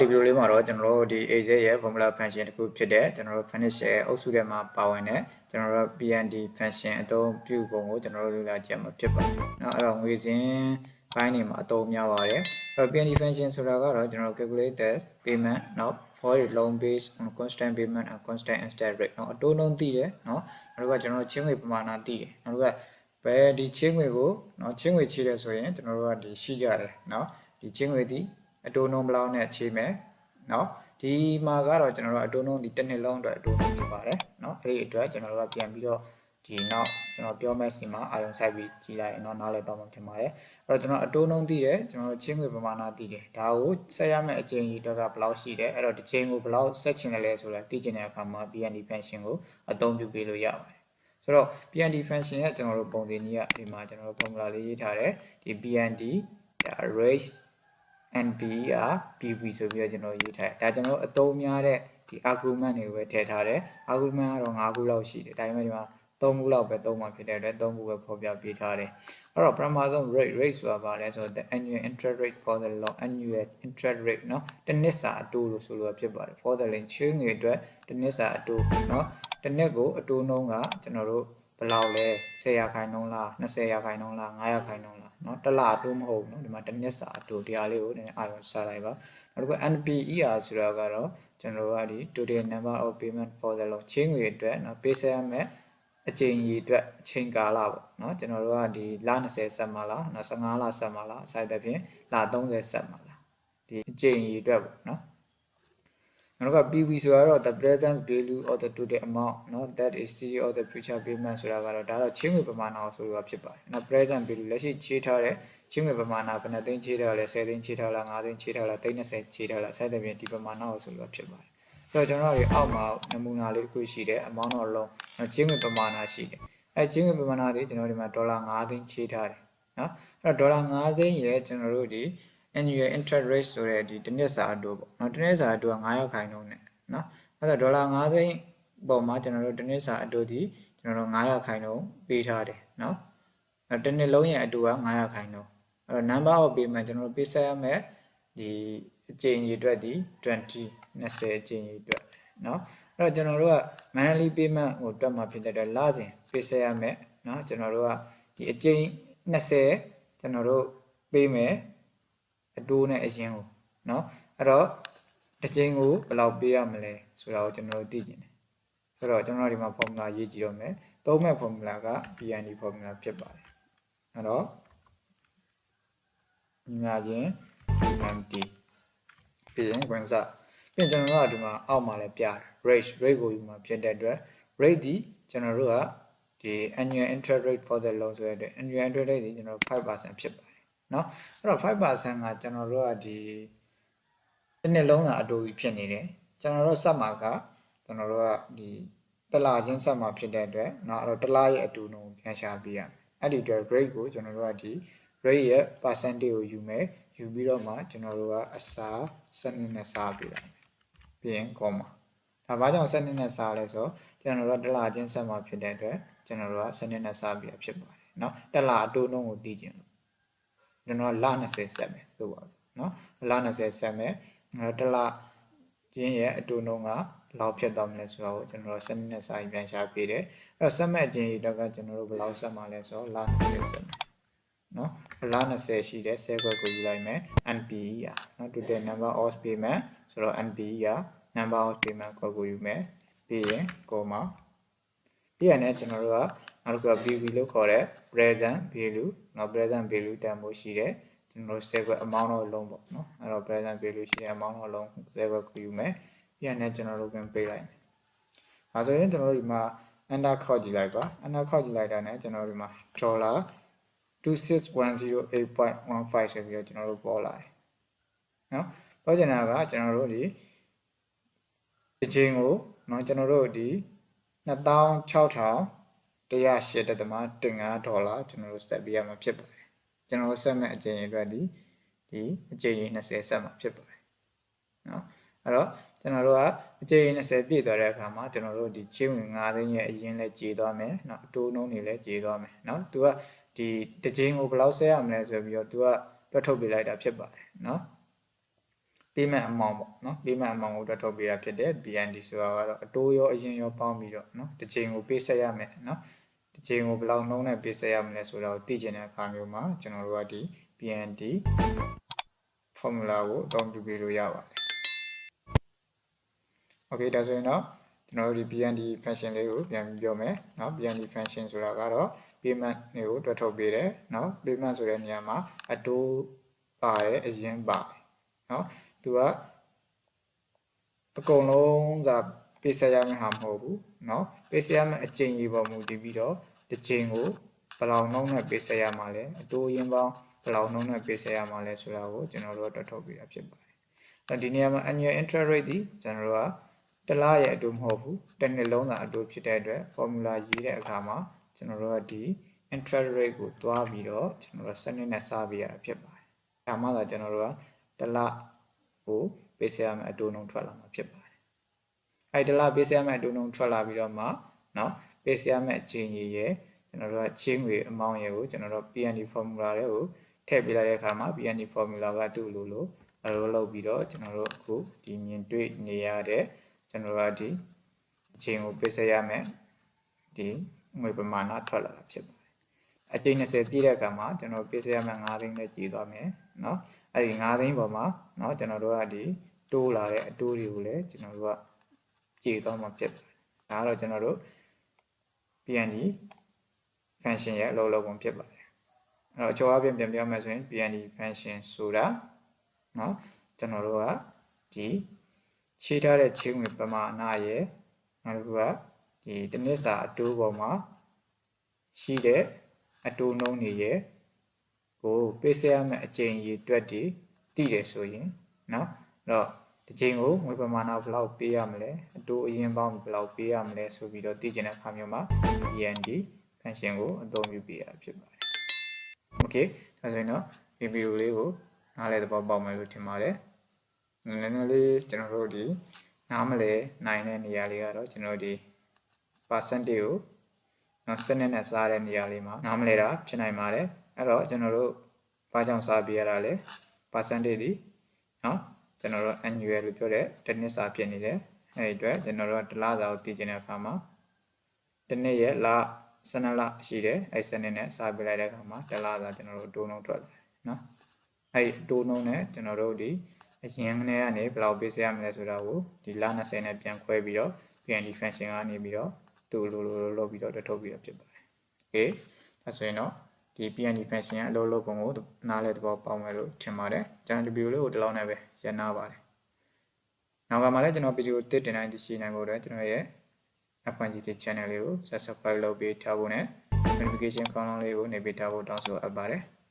ဒီဗီဒီယိုလေးမှာတော့ကျွန်တော်တို့ဒီ AZ ရဲ့ formula function တစ်ခုဖြစ်တဲ့ကျွန်တော်တို့ finish ရဲ့အုပ်စုထဲမှာပါဝင်တဲ့ကျွန်တော်တို့ PMT function အသုံးပြုပုံကိုကျွန်တော်တို့လေ့လာကြည့်မှာဖြစ်ပါတယ်เนาะအဲ့တော့ငွေစဉ်ပိုင်းနေမှာအသုံးများပါတယ်အဲ့တော့ PMT function ဆိုတာကတော့ကျွန်တော်တို့ calculate the payment เนาะ for the loan based on constant payment and constant interest rate เนาะအတိုးနှုန်းသိတယ်เนาะနောက်ကကျွန်တော်တို့ချင်းငွေပမာဏသိတယ်နောက်ကဘယ်ဒီချင်းငွေကိုเนาะချင်းငွေချေးတယ်ဆိုရင်ကျွန်တော်တို့ကဒီရှိကြတယ်เนาะဒီချင်းငွေဒီအတိုးနှုန်းဘယ်လောက်နဲ့ချေးမယ်เนาะဒီမှာကတော့ကျွန်တော်တို့အတိုးနှုန်းဒီတစ်နှစ်လုံးအတွက်အတိုးနှုန်းဖြစ်ပါတယ်เนาะအဲ့ဒီအတွက်ကျွန်တော်တို့ကပြန်ပြီးတော့ဒီနောက်ကျွန်တော်ပြောမယ့်စီမှာအာရုံစိုက်ပြီးကြည့်လိုက်ရင်တော့နားလည်တော့မှဖြစ်ပါတယ်အဲ့တော့ကျွန်တော်အတိုးနှုန်းသိတယ်ကျွန်တော်ချင်းငွေပမာဏသိတယ်ဒါကိုဆက်ရမယ့်အချိန်ကြီးအတွက်ကဘယ်လောက်ရှိတယ်အဲ့တော့ဒီချိန်ကိုဘယ်လောက်ဆက်ချင်တယ်လဲဆိုတာသိချင်တဲ့အခါမှာ PMT function ကိုအသုံးပြုပေးလို့ရပါတယ်ဆိုတော့ PMT function ရဲ့ကျွန်တော်တို့ပုံစံကြီးကဒီမှာကျွန်တော်တို့ formula လေးရေးထားတယ်ဒီ PMT raise NP က PV ဆိုပြီးတော့ကျွန်တော်ရေးထားတယ်ဒါကျွန်တော်အသုံးများတဲ့ဒီ argument တွေကိုပဲထည့်ထားတယ် argument ကတော့5ခုလောက်ရှိတယ်ဒါပေမဲ့ဒီမှာ3ခုလောက်ပဲသုံးမှာဖြစ်တဲ့အတွက်3ခုပဲဖော်ပြပေးထားတယ်အဲ့တော့ပထမဆုံး rate ဆိုတာပါလဲဆိုတော့ the annual interest rate for the loan annual interest rate เนาะတစ်နှစ်စာအတိုးလို့ဆိုလိုဖြစ်ပါတယ် for the loan ချင်းငွေအတွက်တစ်နှစ်စာအတိုးเนาะတစ်နှစ်ကိုအတိုးနှုန်းကကျွန်တော်တို့ဘယ်လောက်လဲ10%လား20%လား5%လားเนาะတစ်လအတိုးမဟုတ်ဘူးเนาะဒီမှာတစ်နှစ်စာအတိုးတရားလေးကိုနည်းနည်းအာရုံစိုက်လိုက်ပါနောက်တစ်ခု NPER ဆိုတာကတော့ကျွန်တော်တို့ကဒီ total number of payment for the loan ချင်းငွေအတွက်เนาะပေးဆက်ရမယ်အချိန်ကြီးအတွက်အချိန်ကာလပေါ့เนาะကျွန်တော်တို့ကဒီလ20ဆက်မှာလားနော်15လဆက်မှာလားအစားတဖြင့်လ30ဆက်မှာလားဒီအချိန်ကြီးအတွက်ပေါ့เนาะနောက်က PV ဆိုတော့ the present value of the total amount เนาะ that is series of the future payment ဆိုတာကတော့ဒါတော့ချင်းငွေပမာဏကိုဆိုလိုဖြစ်ပါတယ်เนาะ present value လက်ရှိချေးထားတဲ့ချင်းငွေပမာဏဘယ်နှသိန်းချေးထားလဲ10သိန်းချေးထားလား5သိန်းချေးထားလား30ချေးထားလားအစားတဖြင့်ဒီပမာဏကိုဆိုလိုဖြစ်ပါတယ်ဆိုတော့ကျွန်တော်တို့အောက်မှာနမူနာလေးတစ်ခုရှိတယ် amount of loan ချင်းငွေပမာဏရှိတယ်အဲချင်းငွေပမာဏတွေကျွန်တော်ဒီမှာဒေါ်လာ5သိန်းချေးထားတယ်နော်အဲ့တော့ဒေါ်လာ5သိန်းရဲ့ကျွန်တော်တို့ဒီ annual interest rate ဆိုတဲ့ဒီတစ်နှစ်စာအတိုးပေါ့နော်တစ်နှစ်စာအတိုးက9%နှုန်းနဲ့နော်အဲ့တော့ဒေါ်လာ5သိန်းပေါ်မှာကျွန်တော်တို့တစ်နှစ်စာအတိုးဒီကျွန်တော်တို့9%နှုန်းပေးထားတယ်နော်အဲ့တစ်နှစ်လုံးရဲ့အတိုးက9%နှုန်းအဲ့တော့ number of payment ကျွန်တော်တို့ပေးဆက်ရမယ်ဒီအချိန်ကြီးအတွက်ဒီ20အချိန်ကြီးအတွက်နော်အဲ့တော့ကျွန်တော်တို့က monthly payment ကိုတွက်မှာဖြစ်တဲ့အတွက်လစဉ်ပေးဆက်ရမယ်နော်ကျွန်တော်တို့ကဒီအချိန်20ကျွန်တော်တို့ပေးမယ်အတိုးနဲ့အရင်ကိုเนาะအဲ့တော့တစ်ချိန်ကိုဘယ်လောက်ပေးရမလဲဆိုတာကိုကျွန်တော်တို့သိကျင်တယ်ဆိုတော့ကျွန်တော်တို့ဒီမှာ formula ရေးကြည့်တော့မယ်သုံးမဲ့ formula က PMT formula ဖြစ်ပါတယ်အဲ့တော့ညီမချင်း PMT ပြီးရင်ဝင်စားပြီးရင်ကျွန်တော်တို့ကဒီမှာအောက်မှာလည်းပြတယ် rate ကိုယူမှာဖြစ်တဲ့အတွက် rate ဒီကျွန်တော်တို့ကဒီ annual interest rate for the loan ဆိုတဲ့အတွက် annual interest rate ဒီကျွန်တော် 5% ဖြစ်ပါတယ်เนาะအဲ့တော့ 5% ကကျွန်တော်တို့ကဒီတစ်နှစ်လုံးသာအတိုးကြီးဖြစ်နေတယ်ကျွန်တော်တို့စက်မှာကကျွန်တော်တို့ကဒီတစ်လချင်းစက်မှာဖြစ်တဲ့အတွက်เนาะအဲ့တော့တစ်လရဲ့အတိုးနှုန်းပြန်ရှာပေးရမယ်အဲ့ဒီအတွက် rate ကိုကျွန်တော်တို့ကဒီ rate ရဲ့ percentage ကိုယူမယ်ယူပြီးတော့မှကျွန်တော်တို့ကအစားစနစ်နဲ့စားပေးလိုက်ပြီးရင် comma ဒါဘာကြောင့်စနစ်နဲ့စားလဲဆိုတော့ကျွန်တော်တို့တစ်လချင်းစက်မှာဖြစ်တဲ့အတွက်ကျွန်တော်တို့ကစနစ်နဲ့စားပြီးဖြစ်ပါတယ်เนาะတစ်လအတိုးနှုန်းကိုသိချင်လို့ကျွန်တော်လ20ဆက်မယ်ဆိုပါစို့เนาะလ20ဆက်မယ်တစ်လချင်းရဲ့အတိုးနှုန်းကလောက်ဖြစ်သွားမလဲဆိုတော့ကျွန်တော်တို့စနစ်နဲ့စာရင်ပြန်ရှာပေးတယ်အဲ့တော့ဆက်မဲ့ချင်းဒီတော့ကကျွန်တော်တို့ဘယ်လောက်ဆက်မှာလဲဆိုတော့လ20ဆက်မယ်เนาะလ20ရှိတဲ့10ခွက်ကိုယူလိုက်မယ် NPE ရเนาะ total number of payment ဆိုတော့ NPE ရ number of payment ခွက်ကိုယူမယ်ပြီးရင် comma ပြီးရင်လည်းကျွန်တော်တို့ကနောက်တစ်ခုက PV လို့ခေါ်တဲ့ present value เนาะ present value တန်ဖိုးရှိတယ်ကျွန်တော်တို့10ခွက် amount တော့လုံးပေါ့เนาะအဲ့တော့ present value ရှိတဲ့ amount တော့လုံး10ခွက်ကိုယူမယ်ပြီးရင်လည်းကျွန်တော်တို့ပြန်ပေးလိုက်မယ်ဒါဆိုရင်ကျွန်တော်တို့ဒီမှာ enter ခောက်ကြည့်လိုက်ပါ enter ခောက်ကြည့်လိုက်တာနဲ့ကျွန်တော်တို့ဒီမှာ dollar 26108.15 ဆိုပြီးတော့ကျွန်တော်တို့ပေါ်လာတယ်เนาะပေါ်ကျင်တာကကျွန်တော်တို့ဒီအချင်းကိုเนาะကျွန်တော်တို့ဒီ26,108.15 ဒေါ်လာကျွန်တော်တို့ဆက်ပေးရမှာဖြစ်ပါတယ်ကျွန်တော်တို့ဆက်မဲ့အချိန်အတွက်ဒီအချိန်20ဆက်မှာဖြစ်ပါတယ်เนาะအဲ့တော့ကျွန်တော်တို့ကအချိန်20ပြည့်သွားတဲ့အခါမှာကျွန်တော်တို့ဒီချင်းဝင်9သိန်းရဲ့အရင်လဲကြေသွားမယ်เนาะအတိုးနှုန်းတွေလည်းကြေသွားမယ်เนาะသူကဒီတစ်ချိန်ကိုဘယ်လောက်ဆက်ရမလဲဆိုပြီးတော့သူကတွက်ထုတ်ပေးလိုက်တာဖြစ်ပါတယ်เนาะ payment amount ပေါ့နော် payment amount ကိုတွက်ထုတ်ပေးတာဖြစ်တဲ့ BND ဆိုတာကတော့အတိုးရောအရင်ရောပေါင်းပြီးတော့နော်တစ်ချိန်ကိုပေးဆက်ရမယ်နော်တစ်ချိန်ကိုဘယ်လောက်နှုန်းနဲ့ပေးဆက်ရမလဲဆိုတာကိုသိချင်တဲ့အခါမျိုးမှာကျွန်တော်တို့ကဒီ BND formula ကိုအသုံးပြုပေးလို့ရပါတယ် Okay ဒါဆိုရင်တော့ကျွန်တော်တို့ဒီ BND function လေးကိုပြန်ပြောမယ်เนาะ BND function ဆိုတာကတော့ payment တွေကိုတွက်ထုတ်ပေးတယ်เนาะ payment ဆိုတဲ့နေရာမှာအတိုးပါတယ်အရင်ပါတယ်เนาะသူကအကုန်လုံးကပေးဆက်ရမယ့်ဟာမဟုတ်ဘူးเนาะပေးဆက်ရမယ့်အချိန်ကြီးပေါ်မူတည်ပြီးတော့တစ်ချိန်ကိုဘယ်လောက်နှုန်းနဲ့ပေးဆက်ရမှာလဲအတိုးရင်းပေါင်းဘယ်လောက်နှုန်းနဲ့ပေးဆက်ရမှာလဲဆိုတာကိုကျွန်တော်တို့တွက်ထုတ်ပေးတာဖြစ်ပါတယ်ဒီနေရာမှာ annual interest rate ဒီကျွန်တော်တို့ကတစ်လရဲ့အတိုးမဟုတ်ဘူးတစ်နှစ်လုံးသာအတိုးဖြစ်တဲ့အတွက် formula ရေးတဲ့အခါမှာကျွန်တော်တို့ကဒီ interest rate ကိုတွားပြီးတော့ကျွန်တော်တို့စနစ်နဲ့စပေးရတာဖြစ်ပါတယ်ဒါမှသာကျွန်တော်တို့ကတစ်လကိုပေးဆက်ရမယ့်အတိုးနှုန်းထွက်လာမှာဖြစ်ပါတယ်အဲ့တစ်လပေးဆက်ရမယ့်အတိုးနှုန်းထွက်လာပြီးတော့မှเนาะပေးဆက်ရမယ့်အချိန်ကြီးရဲ့ကျွန်တော်တို့ကချင်းငွေအမောင်းရေကိုကျွန်တော်တို့ PMT formula တွေကိုထည့်ပေးလိုက်တဲ့အခါမှာ PMT formula ကသူ့လိုလုပ်ပြီးတော့ကျွန်တော်တို့အခုဒီမြင်တွေ့နေရတဲ့ကျွန်တော်တို့ကဒီအချိန်ကိုပေးဆက်ရမယ်ဒီငွေပမာဏထွက်လာတာဖြစ်ပါတယ်အချိန်20ပြည့်တဲ့အခါမှာကျွန်တော်ပေးဆက်ရမယ်9သိန်းနဲ့ကြည်သွားမယ်เนาะအဲ့ဒီ9သိန်းပေါ်မှာเนาะကျွန်တော်တို့ကဒီတိုးလာတဲ့အတိုးတွေကိုလည်းကျွန်တော်တို့ကကြည်သွားမှာဖြစ်ပါတယ်ဒါကတော့ကျွန်တော်တို့ PMT function ရဲ့အလုပ်လုပ်ပုံဖြစ်ပါတယ်အဲ့တော့အချို့အပြင်ပြန်ပြောမယ်ဆိုရင် PMT function ဆိုတာเนาะကျွန်တော်တို့ကဒီခြေထားတဲ့ခြေငွေပမာဏရဲ့နောက်တစ်ခုကဒီတစ်နှစ်စာအတိုးပေါ်မှာရှိတဲ့အတိုးနှုန်းတွေရဲ့ကိုပေးဆက်ရမယ့်အချိန်ကြီးတွက်တည်သိတယ်ဆိုရင်เนาะအဲ့တော့ဒီချိန်ကိုငွေပမာဏဘယ်လောက်ပေးရမလဲအတိုးအရင်ပေါင်းဘယ်လောက်ပေးရမလဲဆိုပြီးတော့သိချင်တဲ့အခါမျိုးမှာ PMT function ကိုအသုံးပြုပေးရဖြစ်ပါတယ် Okay ဒါဆိုရင်တော့ဒီဗီဒီယိုလေးကိုနားလည်သဘောပေါက်မယ်လို့ထင်ပါတယ်နည်းနည်းလေးကျွန်တော်တို့ဒီနားမလဲနိုင်တဲ့နေရာလေးကတော့ကျွန်တော်ဒီ percentage ကိုနော်စနစ်နဲ့စားတဲ့နေရာလေးမှာနားမလဲတာဖြစ်နိုင်ပါတယ်အဲ့တော့ကျွန်တော်တို့ဘာကြောင့်စားပြရတာလဲ percentage ဒီနော်ကျွန်တော်တို့ annual လို့ပြောတဲ့တစ်နှစ်စာဖြစ်နေတယ်အဲ့ဒီအတွက်ကျွန်တော်တို့တစ်လစာကိုတည်ကျင်တဲ့အခါမှာတစ်နှစ်ရဲ့လ12လရှိတယ်အဲ့စနစ်နဲ့စားပြလိုက်တဲ့အခါမှာတစ်လစာကျွန်တော်တို့တိုးနှုန်းထွက်လာတယ်နော်အဲ့ဒီတိုးနှုန်းနဲ့ကျွန်တော်တို့ဒီအရင်ကနေဘယ်လောက်ပေးဆက်ရမလဲဆိုတာကိုဒီလ20နဲ့ပြန်ခွဲပြီးတော့ PMT function ကနေပြီးတော့သူ့လိုလုပ်ပြီးတော့ထုတ်ပြီးတော့ဖြစ်ပါတယ်။ Okay ဒါဆိုရင်တော့ဒီ PMT function ရဲ့အလုပ်လုပ်ပုံကိုနားလည်သဘောပေါက်မယ်လို့ထင်ပါတယ်။ကျွန်တော်ဒီဗီဒီယိုလေးကိုဒီလောက်နဲ့ပဲရန်နာပါတယ်။နောက်ကမှလည်းကျွန်တော်ဗီဒီယိုတစ်တင်တိုင်းသိရှိနိုင်ဖို့အတွက်ကျွန်တော်ရဲ့ FNGT channel လေးကို subscribe လုပ်ပေးထားဖို့နဲ့ notification ကောင်းလေးကိုနေပေးထားဖို့တောင်းဆိုအပ်ပါတယ်။